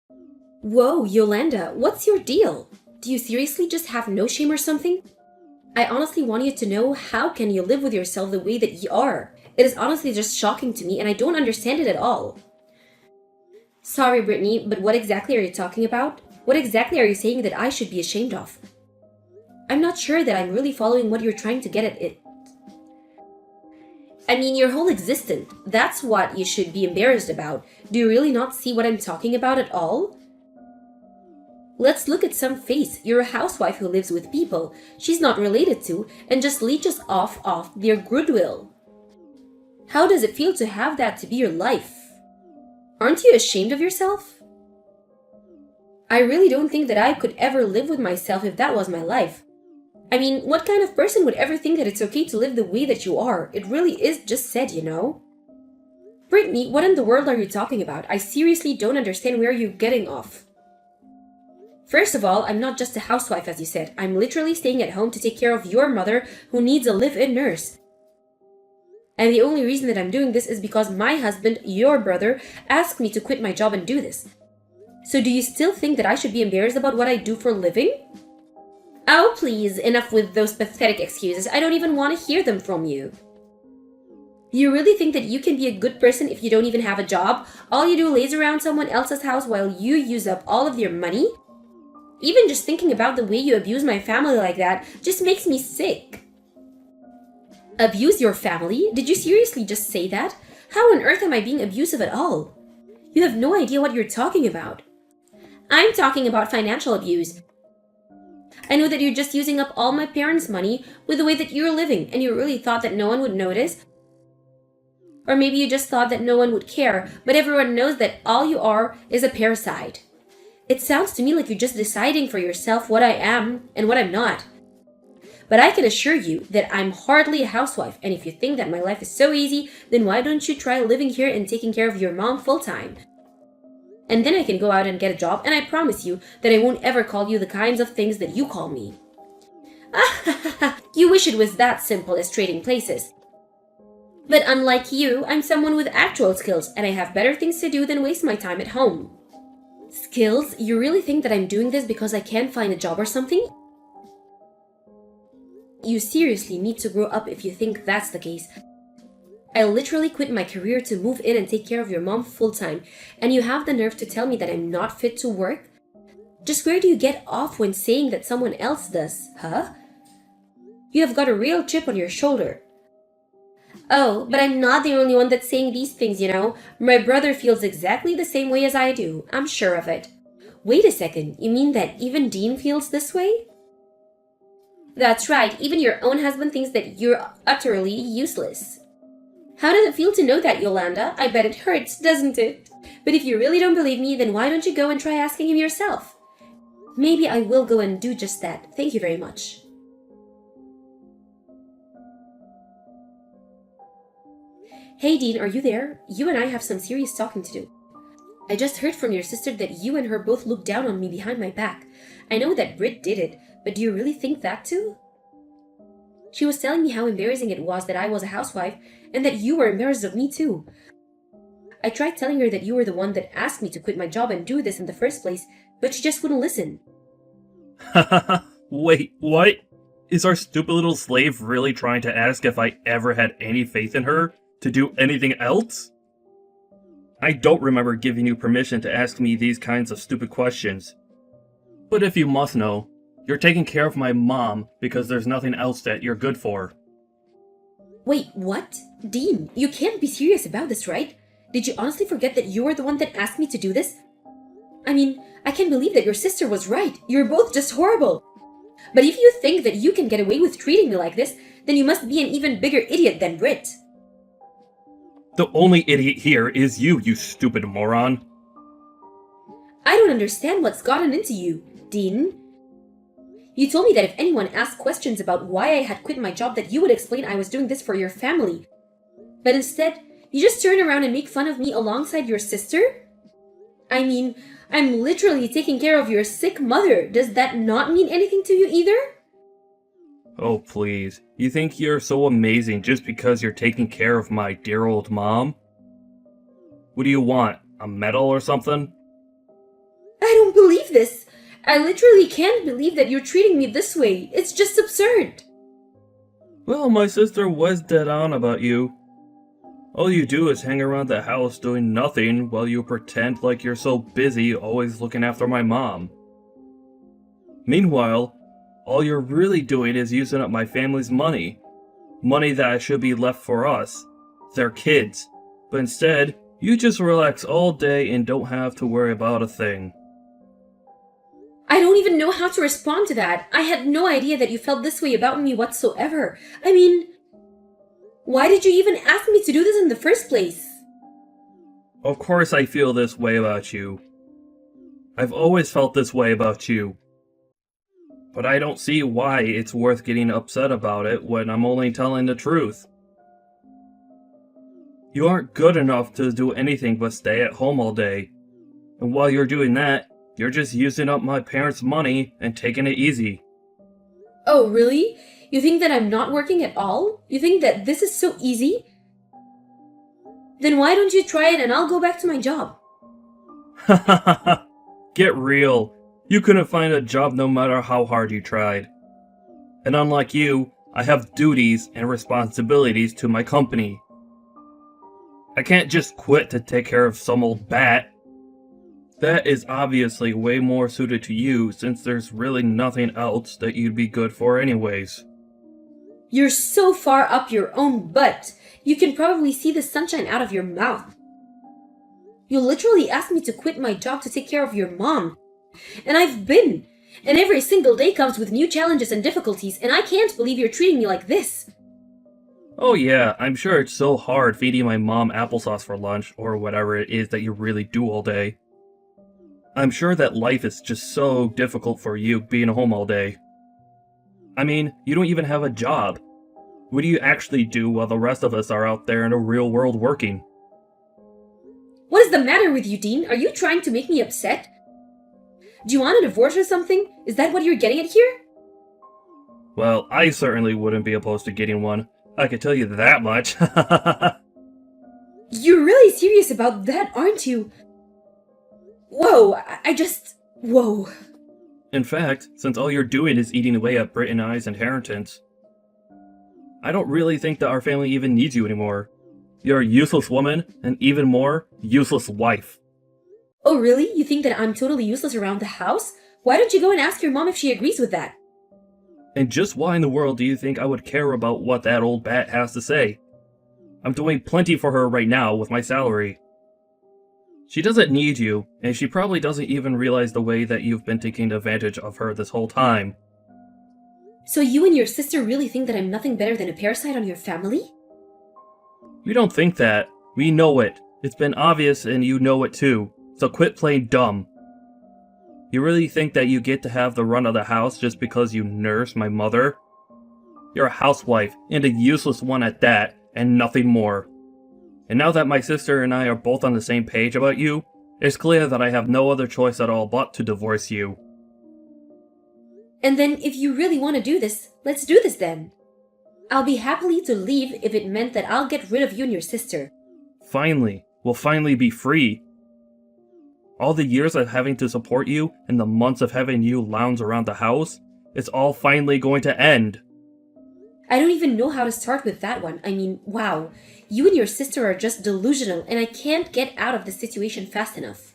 Whoa, Yolanda, what's your deal? Do you seriously just have no shame or something? I honestly want you to know, how can you live with yourself the way that you are? It is honestly just shocking to me and I don't understand it at all. Sorry, Brittany, but what exactly are you talking about? What exactly are you saying that I should be ashamed of? I'm not sure that I'm really following what you're trying to get at it. I mean, your whole existence. That's what you should be embarrassed about. Do you really not see what I'm talking about at all? Let's look at some face. You're a housewife who lives with people she's not related to and just leeches off their goodwill. How does it feel to have that to be your life? Aren't you ashamed of yourself? I really don't think that I could ever live with myself if that was my life. I mean, what kind of person would ever think that it's okay to live the way that you are? It really is just said, you know? Brittany, what in the world are you talking about? I seriously don't understand where you're getting off. First of all, I'm not just a housewife, as you said. I'm literally staying at home to take care of your mother who needs a live-in nurse. And the only reason that I'm doing this is because my husband, your brother, asked me to quit my job and do this. So do you still think that I should be embarrassed about what I do for a living? Oh, please, enough with those pathetic excuses. I don't even want to hear them from you. You really think that you can be a good person if you don't even have a job? All you do is laze around someone else's house while you use up all of your money? Even just thinking about the way you abuse my family like that just makes me sick. Abuse your family? Did you seriously just say that? How on earth am I being abusive at all? You have no idea what you're talking about. I'm talking about financial abuse. I know that you're just using up all my parents' money with the way that you're living, and you really thought that no one would notice. Or maybe you just thought that no one would care, but everyone knows that all you are is a parasite. It sounds to me like you're just deciding for yourself what I am and what I'm not. But I can assure you that I'm hardly a housewife, and if you think that my life is so easy, then why don't you try living here and taking care of your mom full-time? And then I can go out and get a job, and I promise you that I won't ever call you the kinds of things that you call me. You wish it was that simple as trading places. But unlike you, I'm someone with actual skills, and I have better things to do than waste my time at home. Skills? You really think that I'm doing this because I can't find a job or something? You seriously need to grow up if you think that's the case. I literally quit my career to move in and take care of your mom full-time, and you have the nerve to tell me that I'm not fit to work? Just where do you get off when saying that someone else does, huh? You have got a real chip on your shoulder. Oh, but I'm not the only one that's saying these things, you know. My brother feels exactly the same way as I do. I'm sure of it. Wait a second, you mean that even Dean feels this way? That's right, even your own husband thinks that you're utterly useless. How does it feel to know that, Yolanda? I bet it hurts, doesn't it? But if you really don't believe me, then why don't you go and try asking him yourself? Maybe I will go and do just that. Thank you very much. Hey Dean, are you there? You and I have some serious talking to do. I just heard from your sister that you and her both looked down on me behind my back. I know that Britt did it, but do you really think that too? She was telling me how embarrassing it was that I was a housewife, and that you were embarrassed of me too. I tried telling her that you were the one that asked me to quit my job and do this in the first place, but she just wouldn't listen. Wait, what? Is our stupid little slave really trying to ask if I ever had any faith in her to do anything else? I don't remember giving you permission to ask me these kinds of stupid questions. But if you must know, you're taking care of my mom because there's nothing else that you're good for. Wait, what? Dean, you can't be serious about this, right? Did you honestly forget that you were the one that asked me to do this? I mean, I can't believe that your sister was right. You're both just horrible. But if you think that you can get away with treating me like this, then you must be an even bigger idiot than Britt. The only idiot here is you stupid moron. I don't understand what's gotten into you, Dean. You told me that if anyone asked questions about why I had quit my job, that you would explain I was doing this for your family. But instead, you just turn around and make fun of me alongside your sister? I mean, I'm literally taking care of your sick mother. Does that not mean anything to you either? Oh, please. You think you're so amazing just because you're taking care of my dear old mom? What do you want? A medal or something? I don't believe this. I literally can't believe that you're treating me this way. It's just absurd. Well, my sister was dead on about you. All you do is hang around the house doing nothing while you pretend like you're so busy always looking after my mom. Meanwhile, all you're really doing is using up my family's money. Money that should be left for us, their kids. But instead, you just relax all day and don't have to worry about a thing. I don't even know how to respond to that. I had no idea that you felt this way about me whatsoever. I mean, why did you even ask me to do this in the first place? Of course I feel this way about you. I've always felt this way about you. But I don't see why it's worth getting upset about it when I'm only telling the truth. You aren't good enough to do anything but stay at home all day. And while you're doing that, you're just using up my parents' money and taking it easy. Oh, really? You think that I'm not working at all? You think that this is so easy? Then why don't you try it and I'll go back to my job? Get real. You couldn't find a job no matter how hard you tried. And unlike you, I have duties and responsibilities to my company. I can't just quit to take care of some old bat. That is obviously way more suited to you since there's really nothing else that you'd be good for anyways. You're so far up your own butt. You can probably see the sunshine out of your mouth. You literally asked me to quit my job to take care of your mom. And I've been. And every single day comes with new challenges and difficulties, and I can't believe you're treating me like this. Oh yeah, I'm sure it's so hard feeding my mom applesauce for lunch or whatever it is that you really do all day. I'm sure that life is just so difficult for you being home all day. I mean, you don't even have a job. What do you actually do while the rest of us are out there in the real world working? What is the matter with you, Dean? Are you trying to make me upset? Do you want a divorce or something? Is that what you're getting at here? Well, I certainly wouldn't be opposed to getting one. I can tell you that much. You're really serious about that, aren't you? Whoa, whoa. In fact, since all you're doing is eating away at Britt and I's inheritance, I don't really think that our family even needs you anymore. You're a useless woman, and even more, useless wife. Oh really? You think that I'm totally useless around the house? Why don't you go and ask your mom if she agrees with that? And just why in the world do you think I would care about what that old bat has to say? I'm doing plenty for her right now with my salary. She doesn't need you, and she probably doesn't even realize the way that you've been taking advantage of her this whole time. So you and your sister really think that I'm nothing better than a parasite on your family? We don't think that. We know it. It's been obvious and you know it too. So quit playing dumb. You really think that you get to have the run of the house just because you nurse my mother? You're a housewife, and a useless one at that, and nothing more. And now that my sister and I are both on the same page about you, it's clear that I have no other choice at all but to divorce you. And then if you really want to do this, let's do this then. I'll be happily to leave if it meant that I'll get rid of you and your sister. Finally, we'll finally be free. All the years of having to support you and the months of having you lounge around the house, it's all finally going to end. I don't even know how to start with that one. I mean, wow. You and your sister are just delusional, and I can't get out of this situation fast enough.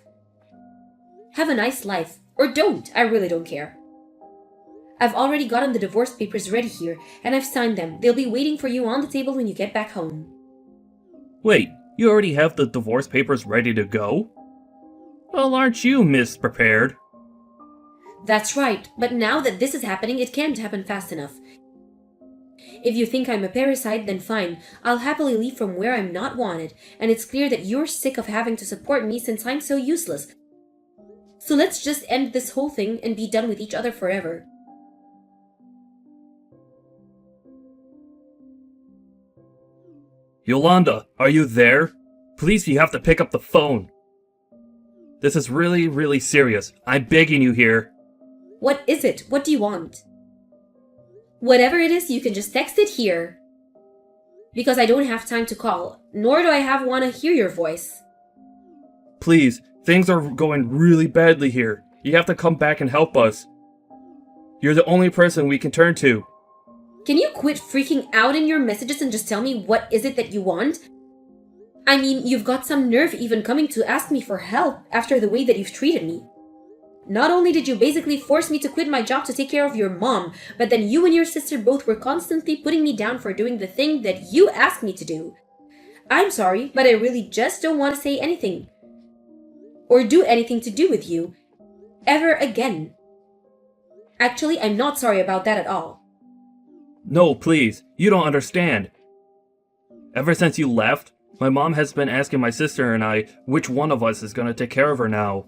Have a nice life. Or don't. I really don't care. I've already gotten the divorce papers ready here, and I've signed them. They'll be waiting for you on the table when you get back home. Wait, you already have the divorce papers ready to go? Well, aren't you misprepared? That's right, but now that this is happening, it can't happen fast enough. If you think I'm a parasite, then fine. I'll happily leave from where I'm not wanted, and it's clear that you're sick of having to support me since I'm so useless. So let's just end this whole thing and be done with each other forever. Yolanda, are you there? Please, you have to pick up the phone. This is really, really serious. I'm begging you here. What is it? What do you want? Whatever it is, you can just text it here. Because I don't have time to call, nor do I want to hear your voice. Please, Things are going really badly here. You have to come back and help us. You're the only person we can turn to. Can you quit freaking out in your messages and just tell me what is it that you want? I mean, you've got some nerve even coming to ask me for help after the way that you've treated me. Not only did you basically force me to quit my job to take care of your mom, but then you and your sister both were constantly putting me down for doing the thing that you asked me to do. I'm sorry, but I really just don't want to say anything or do anything to do with you ever again. Actually, I'm not sorry about that at all. No, please, you don't understand. Ever since you left, my mom has been asking my sister and I which one of us is going to take care of her now.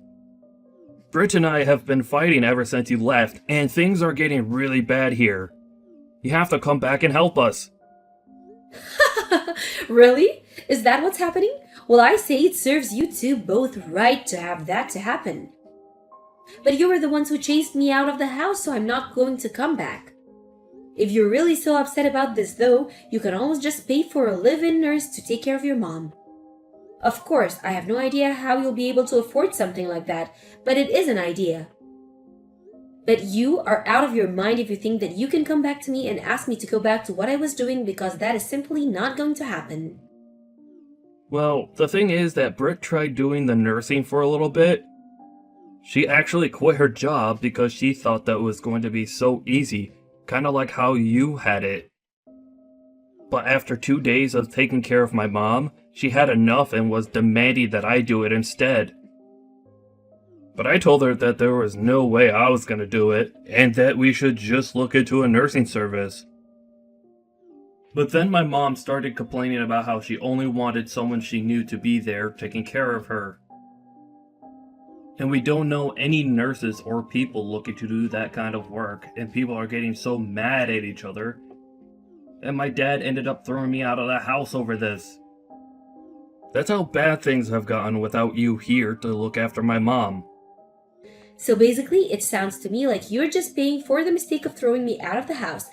Britt and I have been fighting ever since you left, and things are getting really bad here. You have to come back and help us. Really? Is that what's happening? Well, I say it serves you two both right to have that to happen. But you were the ones who chased me out of the house, so I'm not going to come back. If you're really so upset about this though, you can always just pay for a live-in nurse to take care of your mom. Of course, I have no idea how you'll be able to afford something like that, but it is an idea. But you are out of your mind if you think that you can come back to me and ask me to go back to what I was doing, because that is simply not going to happen. Well, the thing is that Britt tried doing the nursing for a little bit. She actually quit her job because she thought that it was going to be so easy, kind of like how you had it. But after 2 days of taking care of my mom, she had enough and was demanding that I do it instead. But I told her that there was no way I was going to do it, and that we should just look into a nursing service. But then my mom started complaining about how she only wanted someone she knew to be there taking care of her. And we don't know any nurses or people looking to do that kind of work, and people are getting so mad at each other. And my dad ended up throwing me out of the house over this. That's how bad things have gotten without you here to look after my mom. So basically, it sounds to me like you're just paying for the mistake of throwing me out of the house.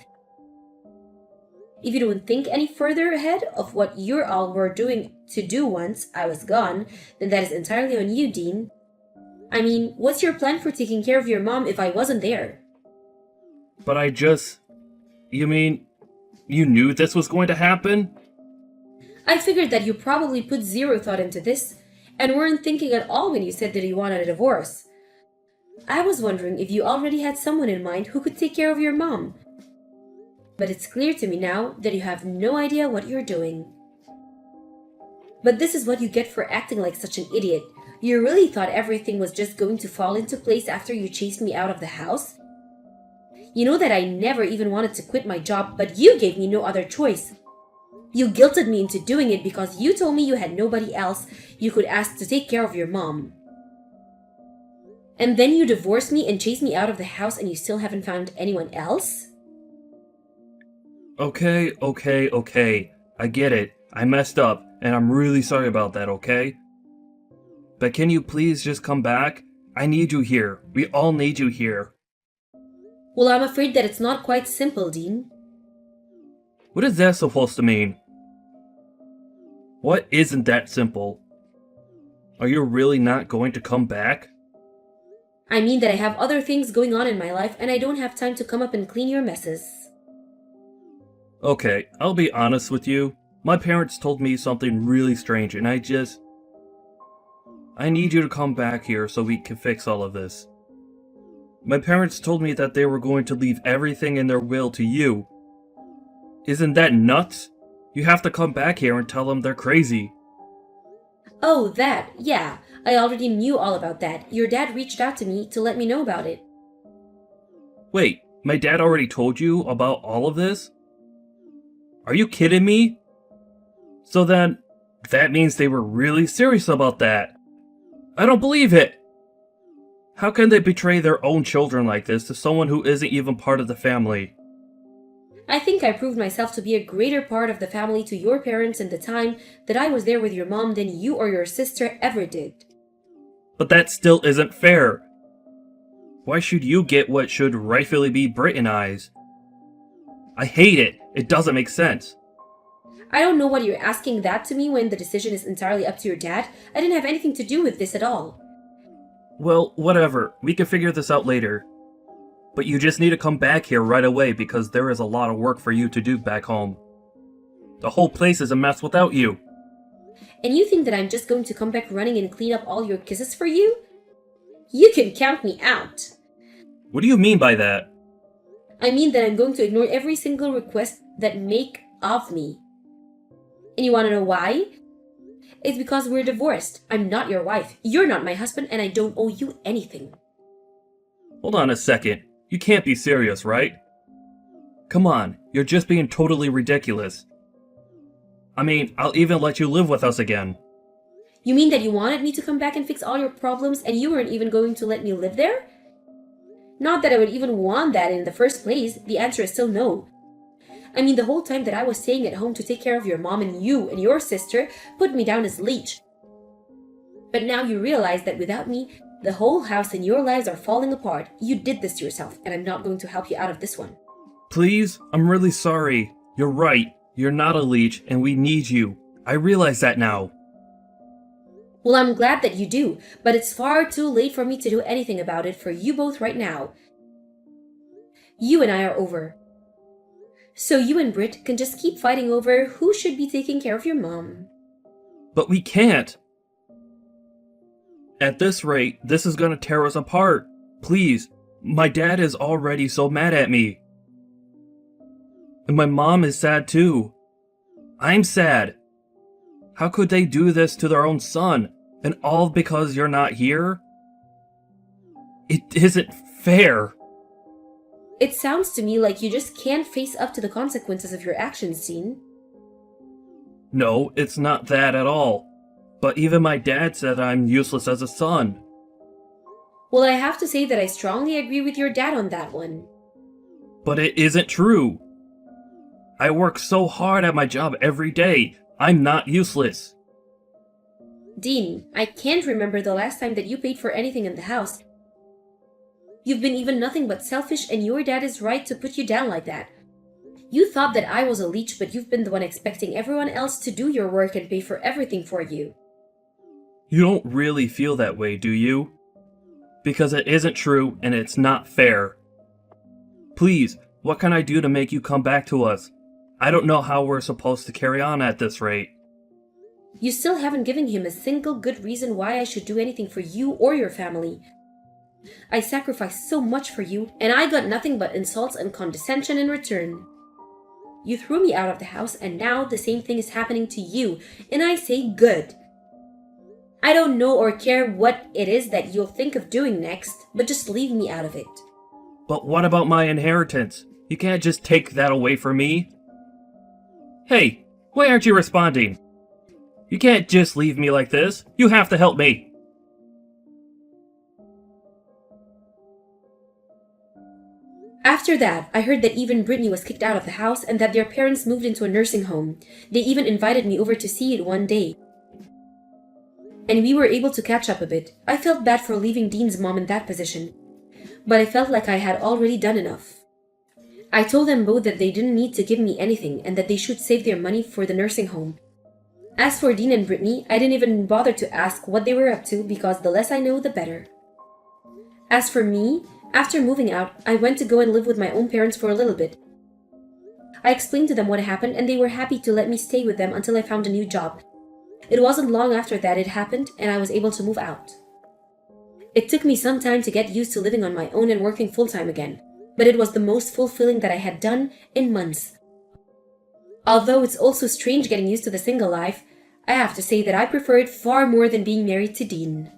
If you don't think any further ahead of what you all were doing to do once I was gone, then that is entirely on you, Dean. I mean, what's your plan for taking care of your mom if I wasn't there? But You mean, you knew this was going to happen? I figured that you probably put zero thought into this, and weren't thinking at all when you said that you wanted a divorce. I was wondering if you already had someone in mind who could take care of your mom. But it's clear to me now that you have no idea what you're doing. But this is what you get for acting like such an idiot. You really thought everything was just going to fall into place after you chased me out of the house? You know that I never even wanted to quit my job, but you gave me no other choice. You guilted me into doing it because you told me you had nobody else you could ask to take care of your mom. And then you divorced me and chased me out of the house, and you still haven't found anyone else? Okay. I get it. I messed up, and I'm really sorry about that, okay? But can you please just come back? I need you here. We all need you here. Well, I'm afraid that it's not quite simple, Dean. What is that supposed to mean? What isn't that simple? Are you really not going to come back? I mean that I have other things going on in my life, and I don't have time to come up and clean your messes. Okay, I'll be honest with you. My parents told me something really strange, and I need you to come back here so we can fix all of this. My parents told me that they were going to leave everything in their will to you. Isn't that nuts? You have to come back here and tell them they're crazy. Oh, that, yeah. I already knew all about that. Your dad reached out to me to let me know about it. Wait, my dad already told you about all of this? Are you kidding me? So then, that means they were really serious about that. I don't believe it! How can they betray their own children like this to someone who isn't even part of the family? I think I proved myself to be a greater part of the family to your parents in the time that I was there with your mom than you or your sister ever did. But that still isn't fair. Why should you get what should rightfully be Britt and I's? I hate it. It doesn't make sense. I don't know why you're asking that to me when the decision is entirely up to your dad. I didn't have anything to do with this at all. Well, whatever. We can figure this out later. But you just need to come back here right away because there is a lot of work for you to do back home. The whole place is a mess without you. And you think that I'm just going to come back running and clean up all your kisses for you? You can count me out. What do you mean by that? I mean that I'm going to ignore every single request that make of me. And you want to know why? It's because we're divorced. I'm not your wife. You're not my husband, and I don't owe you anything. Hold on a second. You can't be serious, right? Come on, you're just being totally ridiculous. I mean, I'll even let you live with us again. You mean that you wanted me to come back and fix all your problems, and you weren't even going to let me live there? Not that I would even want that in the first place. The answer is still no. I mean, the whole time that I was staying at home to take care of your mom, and you and your sister put me down as leech. But now you realize that without me, the whole house and your lives are falling apart. You did this to yourself, and I'm not going to help you out of this one. Please, I'm really sorry. You're right. You're not a leech, and we need you. I realize that now. Well, I'm glad that you do, but it's far too late for me to do anything about it for you both right now. You and I are over. So you and Britt can just keep fighting over who should be taking care of your mom. But we can't. At this rate, this is gonna tear us apart. Please, my dad is already so mad at me. And my mom is sad too. I'm sad. How could they do this to their own son? And all because you're not here? It isn't fair. It sounds to me like you just can't face up to the consequences of your actions, Dean. No, it's not that at all. But even my dad said I'm useless as a son. Well, I have to say that I strongly agree with your dad on that one. But it isn't true. I work so hard at my job every day. I'm not useless. Dean, I can't remember the last time that you paid for anything in the house. You've been even nothing but selfish, and your dad is right to put you down like that. You thought that I was a leech, but you've been the one expecting everyone else to do your work and pay for everything for you. You don't really feel that way, do you? Because it isn't true and it's not fair. Please, what can I do to make you come back to us? I don't know how we're supposed to carry on at this rate. You still haven't given him a single good reason why I should do anything for you or your family. I sacrificed so much for you, and I got nothing but insults and condescension in return. You threw me out of the house, and now the same thing is happening to you, and I say good. I don't know or care what it is that you'll think of doing next, but just leave me out of it. But what about my inheritance? You can't just take that away from me. Hey, why aren't you responding? You can't just leave me like this. You have to help me. After that, I heard that even Brittany was kicked out of the house and that their parents moved into a nursing home. They even invited me over to see it one day. And we were able to catch up a bit. I felt bad for leaving Dean's mom in that position, but I felt like I had already done enough. I told them both that they didn't need to give me anything and that they should save their money for the nursing home. As for Dean and Brittany, I didn't even bother to ask what they were up to because the less I know, the better. As for me, after moving out, I went to go and live with my own parents for a little bit. I explained to them what happened and they were happy to let me stay with them until I found a new job. It wasn't long after that it happened and I was able to move out. It took me some time to get used to living on my own and working full-time again, but it was the most fulfilling that I had done in months. Although it's also strange getting used to the single life, I have to say that I prefer it far more than being married to Dean.